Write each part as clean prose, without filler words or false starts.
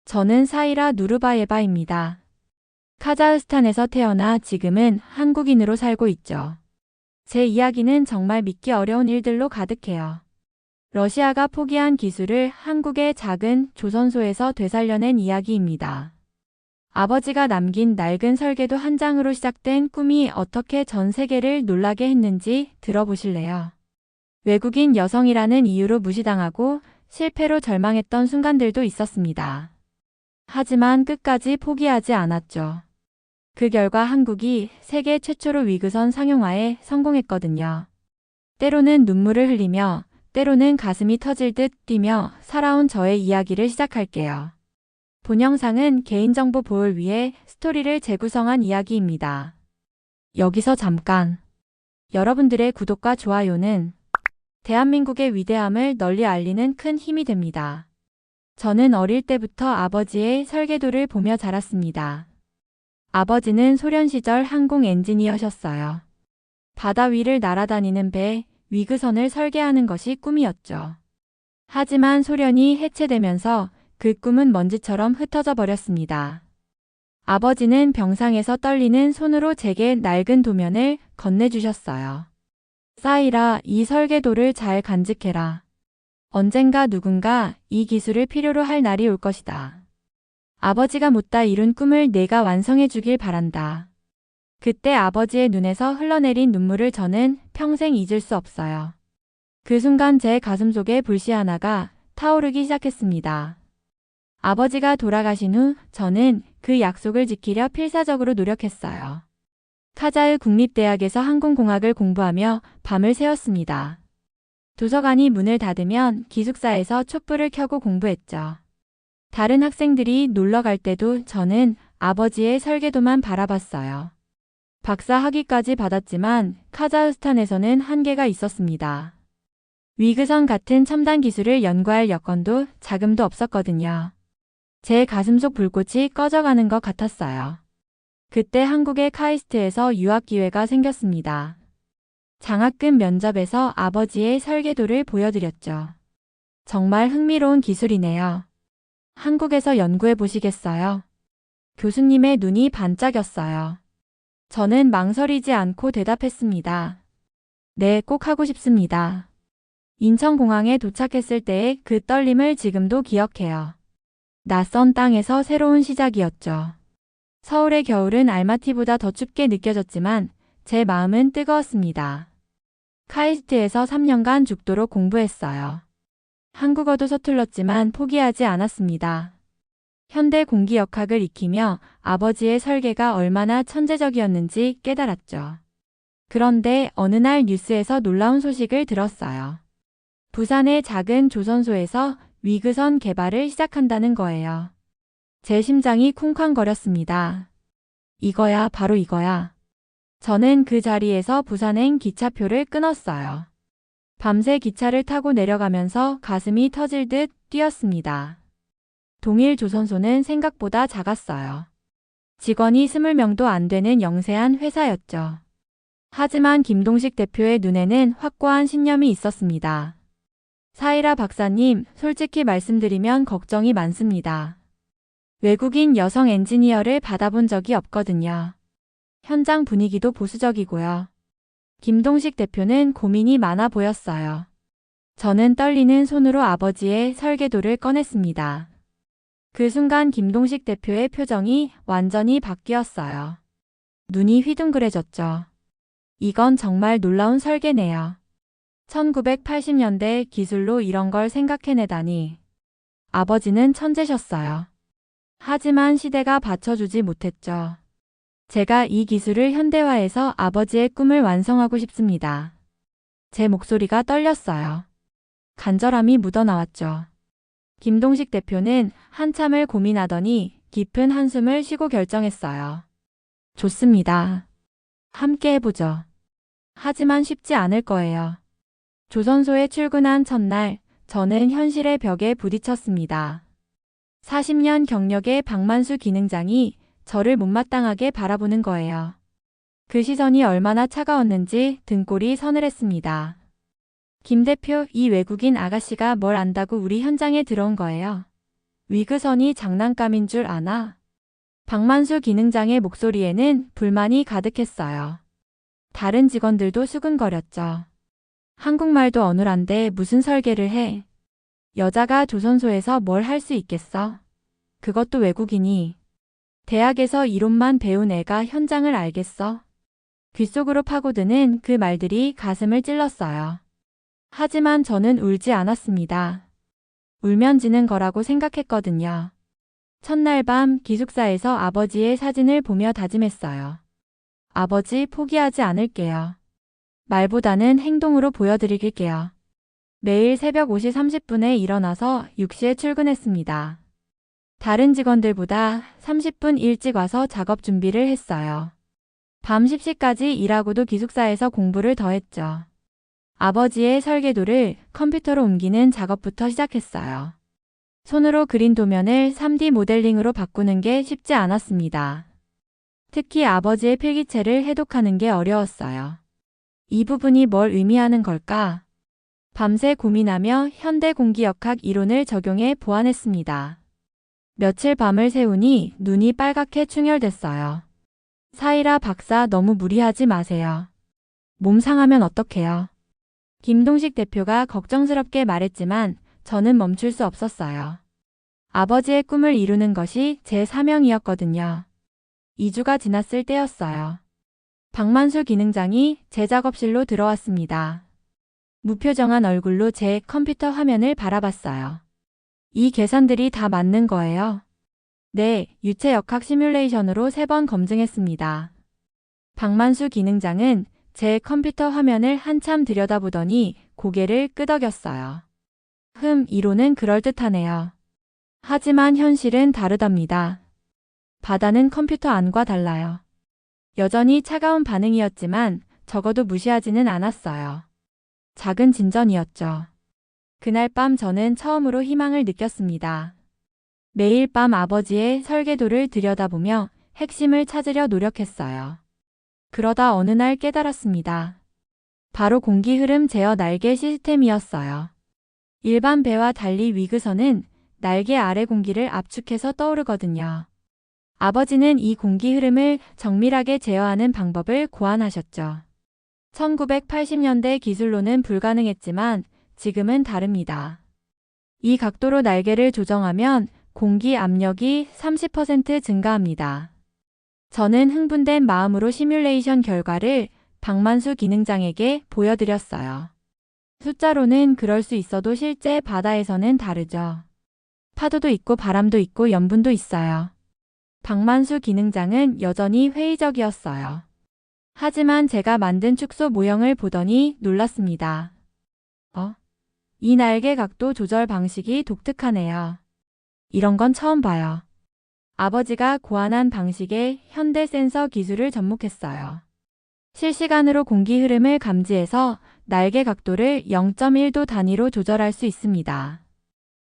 저는 사이라 누르바예바입니다. 카자흐스탄에서 태어나 지금은 한국인으로 살고 있죠. 제 이야기는 정말 믿기 어려운 일들로 가득해요. 러시아가 포기한 기술을 한국의 작은 조선소에서 되살려낸 이야기입니다. 아버지가 남긴 낡은 설계도 한 장으로 시작된 꿈이 어떻게 전 세계를 놀라게 했는지 들어보실래요? 외국인 여성이라는 이유로 무시당하고 실패로 절망했던 순간들도 있었습니다. 하지만 끝까지 포기하지 않았죠. 그 결과 한국이 세계 최초로 위그선 상용화에 성공했거든요. 때로는 눈물을 흘리며 때로는 가슴이 터질 듯 뛰며 살아온 저의 이야기를 시작할게요. 본 영상은 개인정보 보호를 위해 스토리를 재구성한 이야기입니다. 여기서 잠깐. 여러분들의 구독과 좋아요는 대한민국의 위대함을 널리 알리는 큰 힘이 됩니다. 저는 어릴 때부터 아버지의 설계도를 보며 자랐습니다. 아버지는 소련 시절 항공 엔지니어셨어요. 바다 위를 날아다니는 배, 위그선을 설계하는 것이 꿈이었죠. 하지만 소련이 해체되면서 그 꿈은 먼지처럼 흩어져 버렸습니다. 아버지는 병상에서 떨리는 손으로 제게 낡은 도면을 건네주셨어요. 사이라, 이 설계도를 잘 간직해라. 언젠가 누군가 이 기술을 필요로 할 날이 올 것이다. 아버지가 못다 이룬 꿈을 내가 완성해 주길 바란다. 그때 아버지의 눈에서 흘러내린 눈물을 저는 평생 잊을 수 없어요. 그 순간 제 가슴속에 불씨 하나가 타오르기 시작했습니다. 아버지가 돌아가신 후 저는 그 약속을 지키려 필사적으로 노력했어요. 카자흐 국립대학에서 항공공학을 공부하며 밤을 새웠습니다. 도서관이 문을 닫으면 기숙사에서 촛불을 켜고 공부했죠. 다른 학생들이 놀러 갈 때도 저는 아버지의 설계도만 바라봤어요. 박사 학위까지 받았지만 카자흐스탄에서는 한계가 있었습니다. 위그선 같은 첨단 기술을 연구할 여건도 자금도 없었거든요. 제 가슴속 불꽃이 꺼져가는 것 같았어요. 그때 한국의 카이스트에서 유학 기회가 생겼습니다. 장학금 면접에서 아버지의 설계도를 보여드렸죠. 정말 흥미로운 기술이네요. 한국에서 연구해 보시겠어요? 교수님의 눈이 반짝였어요. 저는 망설이지 않고 대답했습니다. 네, 꼭 하고 싶습니다. 인천공항에 도착했을 때의 그 떨림을 지금도 기억해요. 낯선 땅에서 새로운 시작이었죠. 서울의 겨울은 알마티보다 더 춥게 느껴졌지만 제 마음은 뜨거웠습니다. 카이스트에서 3년간 죽도록 공부했어요. 한국어도 서툴렀지만 포기하지 않았습니다. 현대 공기역학을 익히며 아버지의 설계가 얼마나 천재적이었는지 깨달았죠. 그런데 어느 날 뉴스에서 놀라운 소식을 들었어요. 부산의 작은 조선소에서 위그선 개발을 시작한다는 거예요. 제 심장이 쿵쾅거렸습니다. 이거야, 바로 이거야. 저는 그 자리에서 부산행 기차표를 끊었어요. 밤새 기차를 타고 내려가면서 가슴이 터질 듯 뛰었습니다. 동일 조선소는 생각보다 작았어요. 직원이 20명도 안 되는 영세한 회사였죠. 하지만 김동식 대표의 눈에는 확고한 신념이 있었습니다. 사이라 박사님, 솔직히 말씀드리면 걱정이 많습니다. 외국인 여성 엔지니어를 받아본 적이 없거든요. 현장 분위기도 보수적이고요. 김동식 대표는 고민이 많아 보였어요. 저는 떨리는 손으로 아버지의 설계도를 꺼냈습니다. 그 순간 김동식 대표의 표정이 완전히 바뀌었어요. 눈이 휘둥그레졌죠. 이건 정말 놀라운 설계네요. 1980년대 기술로 이런 걸 생각해내다니. 아버지는 천재셨어요. 하지만 시대가 받쳐주지 못했죠. 제가 이 기술을 현대화해서 아버지의 꿈을 완성하고 싶습니다. 제 목소리가 떨렸어요. 간절함이 묻어나왔죠. 김동식 대표는 한참을 고민하더니 깊은 한숨을 쉬고 결정했어요. 좋습니다. 함께 해보죠. 하지만 쉽지 않을 거예요. 조선소에 출근한 첫날, 저는 현실의 벽에 부딪혔습니다. 40년 경력의 박만수 기능장이 저를 못마땅하게 바라보는 거예요. 그 시선이 얼마나 차가웠는지 등골이 서늘했습니다. 김 대표, 이 외국인 아가씨가 뭘 안다고 우리 현장에 들어온 거예요? 위그선이 장난감인 줄 아나? 박만수 기능장의 목소리에는 불만이 가득했어요. 다른 직원들도 수근거렸죠. 한국말도 어눌한데 무슨 설계를 해? 여자가 조선소에서 뭘 할 수 있겠어? 그것도 외국인이. 대학에서 이론만 배운 애가 현장을 알겠어? 귓속으로 파고드는 그 말들이 가슴을 찔렀어요. 하지만 저는 울지 않았습니다. 울면 지는 거라고 생각했거든요. 첫날 밤 기숙사에서 아버지의 사진을 보며 다짐했어요. 아버지, 포기하지 않을게요. 말보다는 행동으로 보여드릴게요. 매일 새벽 5시 30분에 일어나서 6시에 출근했습니다. 다른 직원들보다 30분 일찍 와서 작업 준비를 했어요. 밤 10시까지 일하고도 기숙사에서 공부를 더 했죠. 아버지의 설계도를 컴퓨터로 옮기는 작업부터 시작했어요. 손으로 그린 도면을 3D 모델링으로 바꾸는 게 쉽지 않았습니다. 특히 아버지의 필기체를 해독하는 게 어려웠어요. 이 부분이 뭘 의미하는 걸까? 밤새 고민하며 현대공기역학 이론을 적용해 보완했습니다. 며칠 밤을 새우니 눈이 빨갛게 충혈됐어요. 사이라 박사, 너무 무리하지 마세요. 몸 상하면 어떡해요? 김동식 대표가 걱정스럽게 말했지만 저는 멈출 수 없었어요. 아버지의 꿈을 이루는 것이 제 사명이었거든요. 2주가 지났을 때였어요. 박만수 기능장이 제 작업실로 들어왔습니다. 무표정한 얼굴로 제 컴퓨터 화면을 바라봤어요. 이 계산들이 다 맞는 거예요? 네, 유체역학 시뮬레이션으로 3번 검증했습니다. 박만수 기능장은 제 컴퓨터 화면을 한참 들여다보더니 고개를 끄덕였어요. 이론은 그럴듯하네요. 하지만 현실은 다르답니다. 바다는 컴퓨터 안과 달라요. 여전히 차가운 반응이었지만 적어도 무시하지는 않았어요. 작은 진전이었죠. 그날 밤 저는 처음으로 희망을 느꼈습니다. 매일 밤 아버지의 설계도를 들여다보며 핵심을 찾으려 노력했어요. 그러다 어느 날 깨달았습니다. 바로 공기 흐름 제어 날개 시스템이었어요. 일반 배와 달리 위그선은 날개 아래 공기를 압축해서 떠오르거든요. 아버지는 이 공기 흐름을 정밀하게 제어하는 방법을 고안하셨죠. 1980년대 기술로는 불가능했지만 지금은 다릅니다. 이 각도로 날개를 조정하면 공기 압력이 30% 증가합니다. 저는 흥분된 마음으로 시뮬레이션 결과를 박만수 기능장에게 보여드렸어요. 숫자로는 그럴 수 있어도 실제 바다에서는 다르죠. 파도도 있고 바람도 있고 염분도 있어요. 박만수 기능장은 여전히 회의적이었어요. 하지만 제가 만든 축소 모형을 보더니 놀랐습니다. 이 날개 각도 조절 방식이 독특하네요. 이런 건 처음 봐요. 아버지가 고안한 방식에 현대 센서 기술을 접목했어요. 실시간으로 공기 흐름을 감지해서 날개 각도를 0.1도 단위로 조절할 수 있습니다.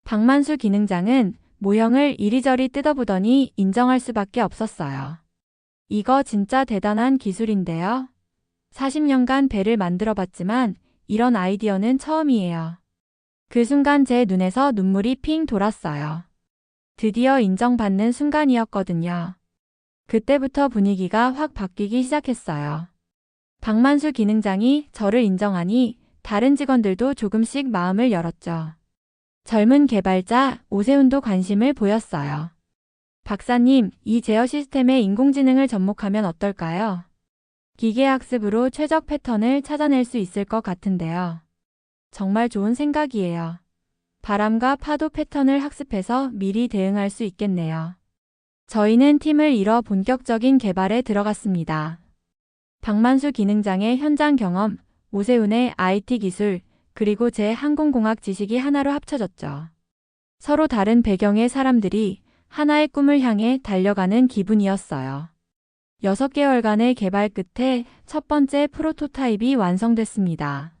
박만수 기능장은 모형을 이리저리 뜯어보더니 인정할 수밖에 없었어요. 이거 진짜 대단한 기술인데요. 40년간 배를 만들어봤지만 이런 아이디어는 처음이에요. 그 순간 제 눈에서 눈물이 핑 돌았어요. 드디어 인정받는 순간이었거든요. 그때부터 분위기가 확 바뀌기 시작했어요. 박만수 기능장이 저를 인정하니 다른 직원들도 조금씩 마음을 열었죠. 젊은 개발자 오세훈도 관심을 보였어요. 박사님, 이 제어 시스템에 인공지능을 접목하면 어떨까요? 기계학습으로 최적 패턴을 찾아낼 수 있을 것 같은데요. 정말 좋은 생각이에요. 바람과 파도 패턴을 학습해서 미리 대응할 수 있겠네요. 저희는 팀을 이뤄 본격적인 개발에 들어갔습니다. 박만수 기능장의 현장 경험, 오세훈의 IT 기술, 그리고 제 항공공학 지식이 하나로 합쳐졌죠. 서로 다른 배경의 사람들이 하나의 꿈을 향해 달려가는 기분이었어요. 6개월간의 개발 끝에 첫 번째 프로토타입이 완성됐습니다.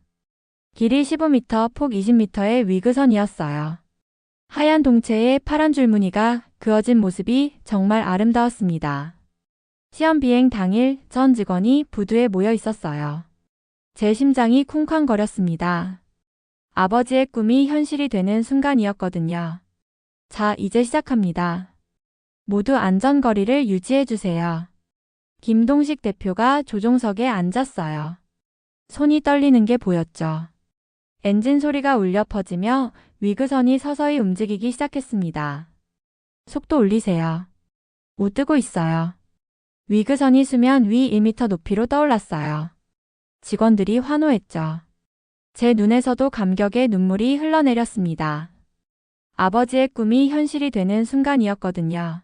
길이 15m, 폭 20m의 위그선이었어요. 하얀 동체에 파란 줄무늬가 그어진 모습이 정말 아름다웠습니다. 시험 비행 당일 전 직원이 부두에 모여 있었어요. 제 심장이 쿵쾅거렸습니다. 아버지의 꿈이 현실이 되는 순간이었거든요. 자, 이제 시작합니다. 모두 안전거리를 유지해주세요. 김동식 대표가 조종석에 앉았어요. 손이 떨리는 게 보였죠. 엔진 소리가 울려 퍼지며 위그선이 서서히 움직이기 시작했습니다. 속도 올리세요. 웃뜨고 있어요. 위그선이 수면 위 1m 높이로 떠올랐어요. 직원들이 환호했죠. 제 눈에서도 감격의 눈물이 흘러내렸습니다. 아버지의 꿈이 현실이 되는 순간이었거든요.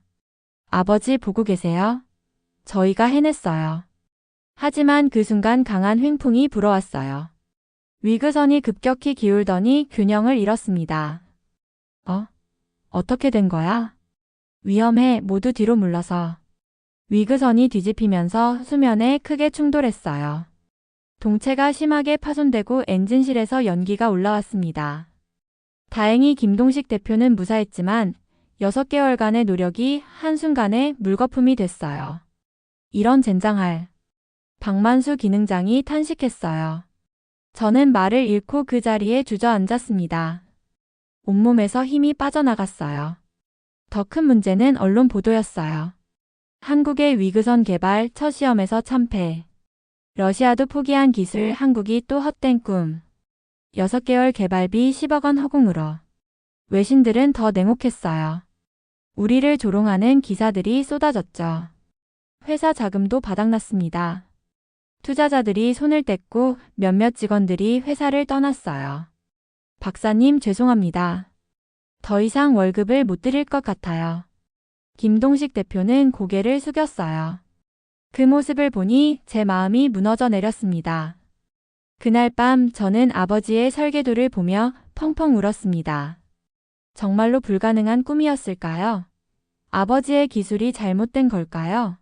아버지 보고 계세요? 저희가 해냈어요. 하지만 그 순간 강한 횡풍이 불어왔어요. 위그선이 급격히 기울더니 균형을 잃었습니다. 어떻게 된 거야? 위험해. 모두 뒤로 물러서. 위그선이 뒤집히면서 수면에 크게 충돌했어요. 동체가 심하게 파손되고 엔진실에서 연기가 올라왔습니다. 다행히 김동식 대표는 무사했지만 6개월간의 노력이 한순간에 물거품이 됐어요. 이런 젠장할. 박만수 기능장이 탄식했어요. 저는 말을 잃고 그 자리에 주저앉았습니다. 온몸에서 힘이 빠져나갔어요. 더 큰 문제는 언론 보도였어요. 한국의 위그선 개발 첫 시험에서 참패. 러시아도 포기한 기술, 한국이 또 헛된 꿈. 6개월 개발비 10억 원 허공으로. 외신들은 더 냉혹했어요. 우리를 조롱하는 기사들이 쏟아졌죠. 회사 자금도 바닥났습니다. 투자자들이 손을 뗐고 몇몇 직원들이 회사를 떠났어요. 박사님 죄송합니다. 더 이상 월급을 못 드릴 것 같아요. 김동식 대표는 고개를 숙였어요. 그 모습을 보니 제 마음이 무너져 내렸습니다. 그날 밤 저는 아버지의 설계도를 보며 펑펑 울었습니다. 정말로 불가능한 꿈이었을까요? 아버지의 기술이 잘못된 걸까요?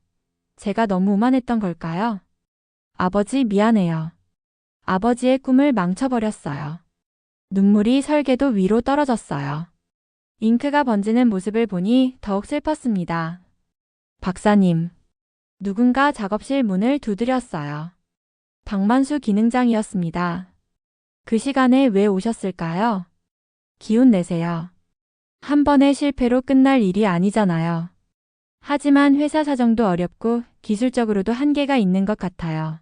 제가 너무 오만했던 걸까요? 아버지 미안해요. 아버지의 꿈을 망쳐버렸어요. 눈물이 설계도 위로 떨어졌어요. 잉크가 번지는 모습을 보니 더욱 슬펐습니다. 박사님. 누군가 작업실 문을 두드렸어요. 박만수 기능장이었습니다. 그 시간에 왜 오셨을까요? 기운 내세요. 한 번의 실패로 끝날 일이 아니잖아요. 하지만 회사 사정도 어렵고 기술적으로도 한계가 있는 것 같아요.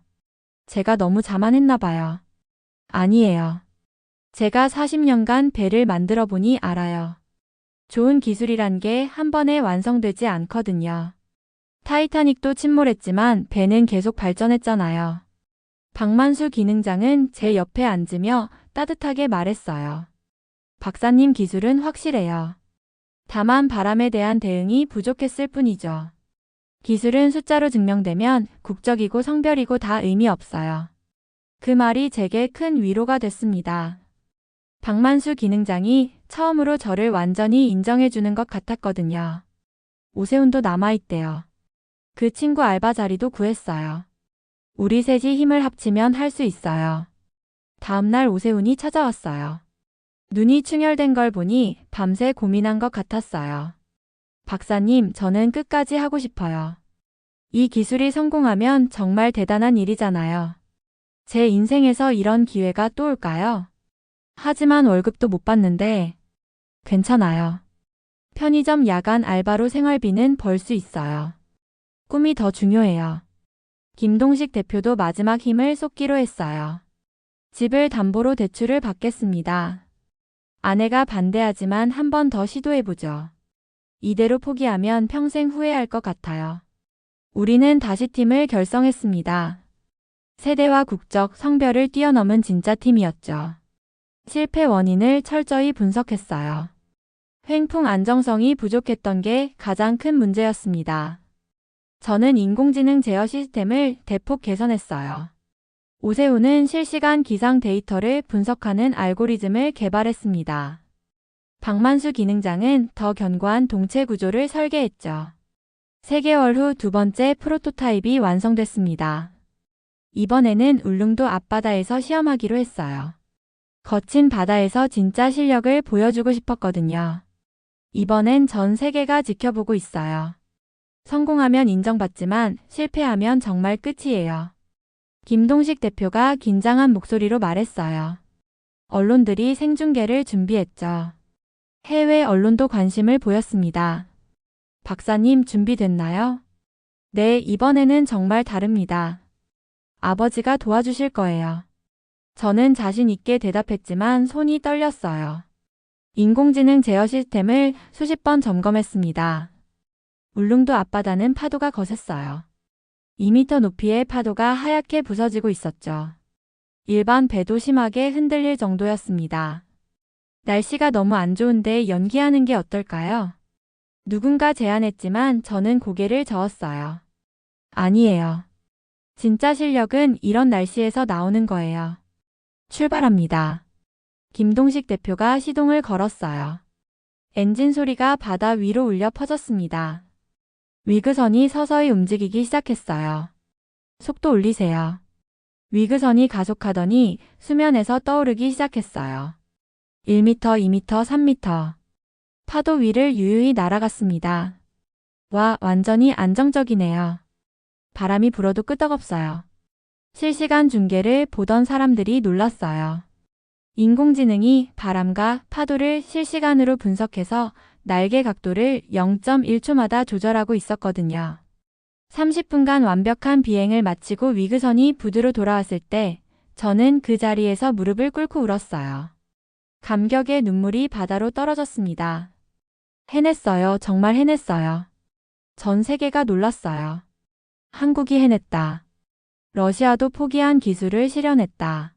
제가 너무 자만했나 봐요. 아니에요. 제가 40년간 배를 만들어 보니 알아요. 좋은 기술이란 게 한 번에 완성되지 않거든요. 타이타닉도 침몰했지만 배는 계속 발전했잖아요. 박만수 기능장은 제 옆에 앉으며 따뜻하게 말했어요. 박사님 기술은 확실해요. 다만 바람에 대한 대응이 부족했을 뿐이죠. 기술은 숫자로 증명되면 국적이고 성별이고 다 의미 없어요. 그 말이 제게 큰 위로가 됐습니다. 박만수 기능장이 처음으로 저를 완전히 인정해주는 것 같았거든요. 오세훈도 남아있대요. 그 친구 알바 자리도 구했어요. 우리 셋이 힘을 합치면 할 수 있어요. 다음날 오세훈이 찾아왔어요. 눈이 충혈된 걸 보니 밤새 고민한 것 같았어요. 박사님, 저는 끝까지 하고 싶어요. 이 기술이 성공하면 정말 대단한 일이잖아요. 제 인생에서 이런 기회가 또 올까요? 하지만 월급도 못 받는데 괜찮아요. 편의점 야간 알바로 생활비는 벌 수 있어요. 꿈이 더 중요해요. 김동식 대표도 마지막 힘을 쏟기로 했어요. 집을 담보로 대출을 받겠습니다. 아내가 반대하지만 한 번 더 시도해보죠. 이대로 포기하면 평생 후회할 것 같아요. 우리는 다시 팀을 결성했습니다. 세대와 국적, 성별을 뛰어넘은 진짜 팀이었죠. 실패 원인을 철저히 분석했어요. 횡풍 안정성이 부족했던 게 가장 큰 문제였습니다. 저는 인공지능 제어 시스템을 대폭 개선했어요. 오세훈은 실시간 기상 데이터를 분석하는 알고리즘을 개발했습니다. 박만수 기능장은 더 견고한 동체 구조를 설계했죠. 3개월 후 두 번째 프로토타입이 완성됐습니다. 이번에는 울릉도 앞바다에서 시험하기로 했어요. 거친 바다에서 진짜 실력을 보여주고 싶었거든요. 이번엔 전 세계가 지켜보고 있어요. 성공하면 인정받지만 실패하면 정말 끝이에요. 김동식 대표가 긴장한 목소리로 말했어요. 언론들이 생중계를 준비했죠. 해외 언론도 관심을 보였습니다. 박사님 준비됐나요? 네, 이번에는 정말 다릅니다. 아버지가 도와주실 거예요. 저는 자신 있게 대답했지만 손이 떨렸어요. 인공지능 제어 시스템을 수십 번 점검했습니다. 울릉도 앞바다는 파도가 거셌어요. 2m 높이의 파도가 하얗게 부서지고 있었죠. 일반 배도 심하게 흔들릴 정도였습니다. 날씨가 너무 안 좋은데 연기하는 게 어떨까요? 누군가 제안했지만 저는 고개를 저었어요. 아니에요. 진짜 실력은 이런 날씨에서 나오는 거예요. 출발합니다. 김동식 대표가 시동을 걸었어요. 엔진 소리가 바다 위로 울려 퍼졌습니다. 위그선이 서서히 움직이기 시작했어요. 속도 올리세요. 위그선이 가속하더니 수면에서 떠오르기 시작했어요. 1m, 2m, 3m. 파도 위를 유유히 날아갔습니다. 와, 완전히 안정적이네요. 바람이 불어도 끄떡없어요. 실시간 중계를 보던 사람들이 놀랐어요. 인공지능이 바람과 파도를 실시간으로 분석해서 날개 각도를 0.1초마다 조절하고 있었거든요. 30분간 완벽한 비행을 마치고 위그선이 부두로 돌아왔을 때 저는 그 자리에서 무릎을 꿇고 울었어요. 감격의 눈물이 바다로 떨어졌습니다. 해냈어요. 정말 해냈어요. 전 세계가 놀랐어요. 한국이 해냈다. 러시아도 포기한 기술을 실현했다.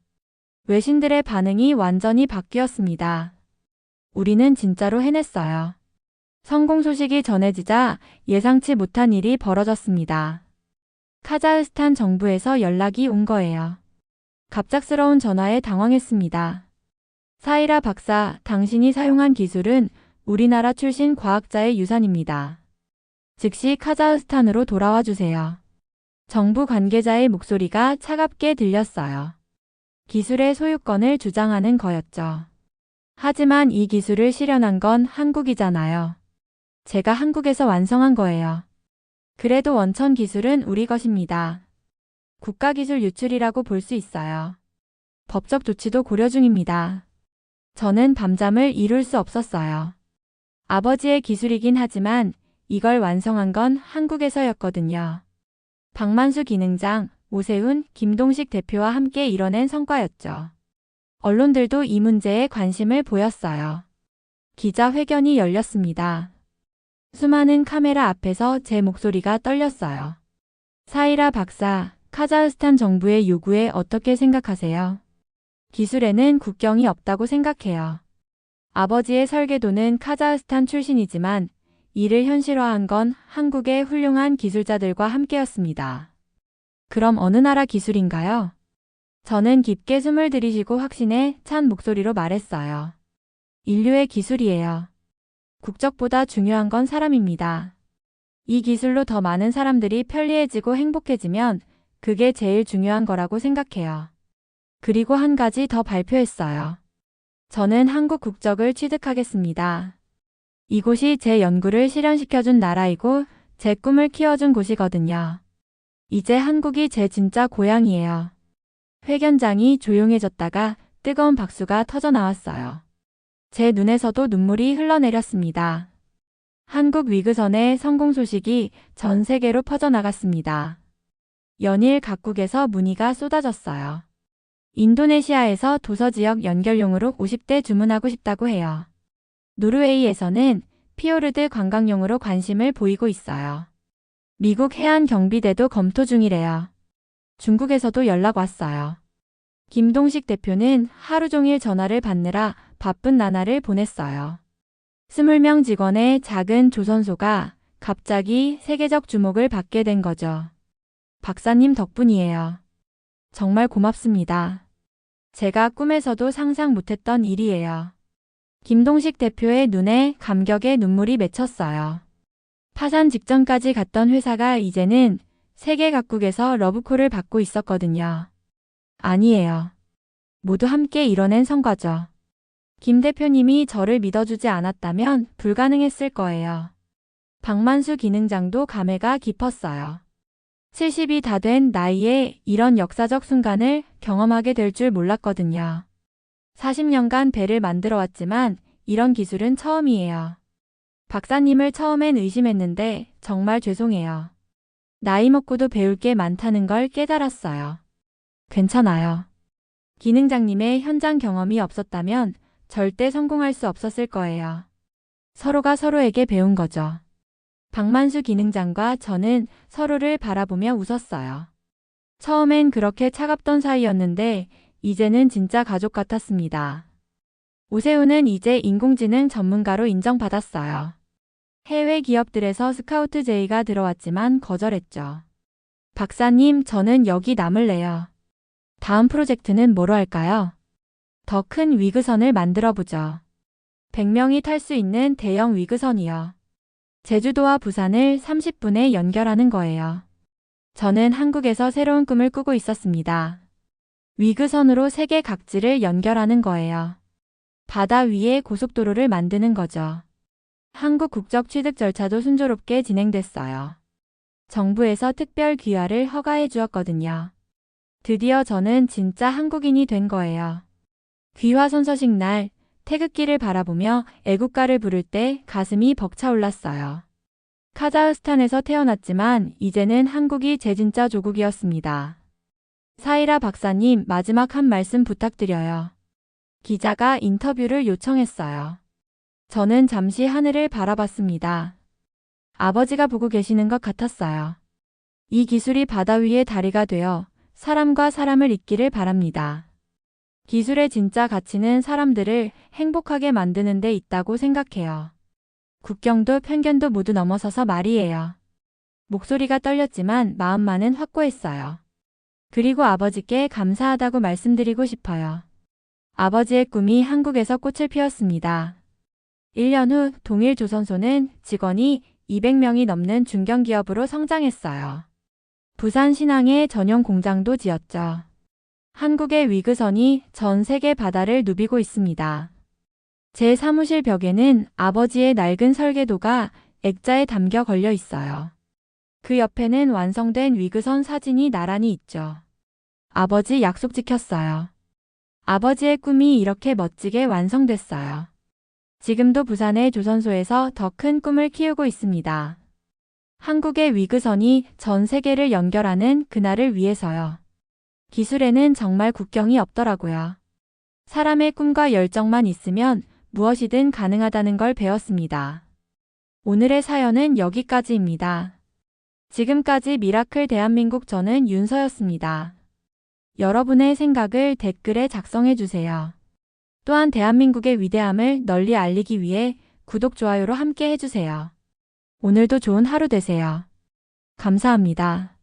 외신들의 반응이 완전히 바뀌었습니다. 우리는 진짜로 해냈어요. 성공 소식이 전해지자 예상치 못한 일이 벌어졌습니다. 카자흐스탄 정부에서 연락이 온 거예요. 갑작스러운 전화에 당황했습니다. 사이라 박사, 당신이 사용한 기술은 우리나라 출신 과학자의 유산입니다. 즉시 카자흐스탄으로 돌아와 주세요. 정부 관계자의 목소리가 차갑게 들렸어요. 기술의 소유권을 주장하는 거였죠. 하지만 이 기술을 실현한 건 한국이잖아요. 제가 한국에서 완성한 거예요. 그래도 원천 기술은 우리 것입니다. 국가기술 유출이라고 볼 수 있어요. 법적 조치도 고려 중입니다. 저는 밤잠을 이룰 수 없었어요. 아버지의 기술이긴 하지만 이걸 완성한 건 한국에서였거든요. 박만수 기능장, 오세훈, 김동식 대표와 함께 이뤄낸 성과였죠. 언론들도 이 문제에 관심을 보였어요. 기자회견이 열렸습니다. 수많은 카메라 앞에서 제 목소리가 떨렸어요. 사이라 박사, 카자흐스탄 정부의 요구에 어떻게 생각하세요? 기술에는 국경이 없다고 생각해요. 아버지의 설계도는 카자흐스탄 출신이지만 이를 현실화한 건 한국의 훌륭한 기술자들과 함께였습니다. 그럼 어느 나라 기술인가요? 저는 깊게 숨을 들이쉬고 확신에 찬 목소리로 말했어요. 인류의 기술이에요. 국적보다 중요한 건 사람입니다. 이 기술로 더 많은 사람들이 편리해지고 행복해지면 그게 제일 중요한 거라고 생각해요. 그리고 한 가지 더 발표했어요. 저는 한국 국적을 취득하겠습니다. 이곳이 제 연구를 실현시켜준 나라이고 제 꿈을 키워준 곳이거든요. 이제 한국이 제 진짜 고향이에요. 회견장이 조용해졌다가 뜨거운 박수가 터져 나왔어요. 제 눈에서도 눈물이 흘러내렸습니다. 한국 위그선의 성공 소식이 전 세계로 퍼져나갔습니다. 연일 각국에서 문의가 쏟아졌어요. 인도네시아에서 도서지역 연결용으로 50대 주문하고 싶다고 해요. 노르웨이에서는 피오르드 관광용으로 관심을 보이고 있어요. 미국 해안경비대도 검토 중이래요. 중국에서도 연락 왔어요. 김동식 대표는 하루 종일 전화를 받느라 바쁜 나날을 보냈어요. 20명 직원의 작은 조선소가 갑자기 세계적 주목을 받게 된 거죠. 박사님 덕분이에요. 정말 고맙습니다. 제가 꿈에서도 상상 못했던 일이에요. 김동식 대표의 눈에 감격의 눈물이 맺혔어요. 파산 직전까지 갔던 회사가 이제는 세계 각국에서 러브콜을 받고 있었거든요. 아니에요. 모두 함께 이뤄낸 성과죠. 김 대표님이 저를 믿어주지 않았다면 불가능했을 거예요. 박만수 기능장도 감회가 깊었어요. 70이 다 된 나이에 이런 역사적 순간을 경험하게 될 줄 몰랐거든요. 40년간 배를 만들어 왔지만 이런 기술은 처음이에요. 박사님을 처음엔 의심했는데 정말 죄송해요. 나이 먹고도 배울 게 많다는 걸 깨달았어요. 괜찮아요. 기능장님의 현장 경험이 없었다면 절대 성공할 수 없었을 거예요. 서로가 서로에게 배운 거죠. 박만수 기능장과 저는 서로를 바라보며 웃었어요. 처음엔 그렇게 차갑던 사이였는데 이제는 진짜 가족 같았습니다. 오세훈은 이제 인공지능 전문가로 인정받았어요. 해외 기업들에서 스카우트 제의가 들어왔지만 거절했죠. 박사님, 저는 여기 남을래요. 다음 프로젝트는 뭐로 할까요? 더 큰 위그선을 만들어 보죠. 100명이 탈 수 있는 대형 위그선이요. 제주도와 부산을 30분에 연결하는 거예요. 저는 한국에서 새로운 꿈을 꾸고 있었습니다. 위그선으로 세계 각지를 연결하는 거예요. 바다 위에 고속도로를 만드는 거죠. 한국 국적 취득 절차도 순조롭게 진행됐어요. 정부에서 특별 귀화를 허가해 주었거든요. 드디어 저는 진짜 한국인이 된 거예요. 귀화 선서식 날 태극기를 바라보며 애국가를 부를 때 가슴이 벅차올랐어요. 카자흐스탄에서 태어났지만 이제는 한국이 제 진짜 조국이었습니다. 사이라 박사님, 마지막 한 말씀 부탁드려요. 기자가 인터뷰를 요청했어요. 저는 잠시 하늘을 바라봤습니다. 아버지가 보고 계시는 것 같았어요. 이 기술이 바다 위의 다리가 되어 사람과 사람을 잇기를 바랍니다. 기술의 진짜 가치는 사람들을 행복하게 만드는 데 있다고 생각해요. 국경도 편견도 모두 넘어서서 말이에요. 목소리가 떨렸지만 마음만은 확고했어요. 그리고 아버지께 감사하다고 말씀드리고 싶어요. 아버지의 꿈이 한국에서 꽃을 피웠습니다. 1년 후 동일조선소는 직원이 200명이 넘는 중견기업으로 성장했어요. 부산 신항에 전용 공장도 지었죠. 한국의 위그선이 전 세계 바다를 누비고 있습니다. 제 사무실 벽에는 아버지의 낡은 설계도가 액자에 담겨 걸려 있어요. 그 옆에는 완성된 위그선 사진이 나란히 있죠. 아버지 약속 지켰어요. 아버지의 꿈이 이렇게 멋지게 완성됐어요. 지금도 부산의 조선소에서 더 큰 꿈을 키우고 있습니다. 한국의 위그선이 전 세계를 연결하는 그날을 위해서요. 기술에는 정말 국경이 없더라고요. 사람의 꿈과 열정만 있으면 무엇이든 가능하다는 걸 배웠습니다. 오늘의 사연은 여기까지입니다. 지금까지 미라클 대한민국, 저는 윤서였습니다. 여러분의 생각을 댓글에 작성해 주세요. 또한 대한민국의 위대함을 널리 알리기 위해 구독, 좋아요로 함께 해주세요. 오늘도 좋은 하루 되세요. 감사합니다.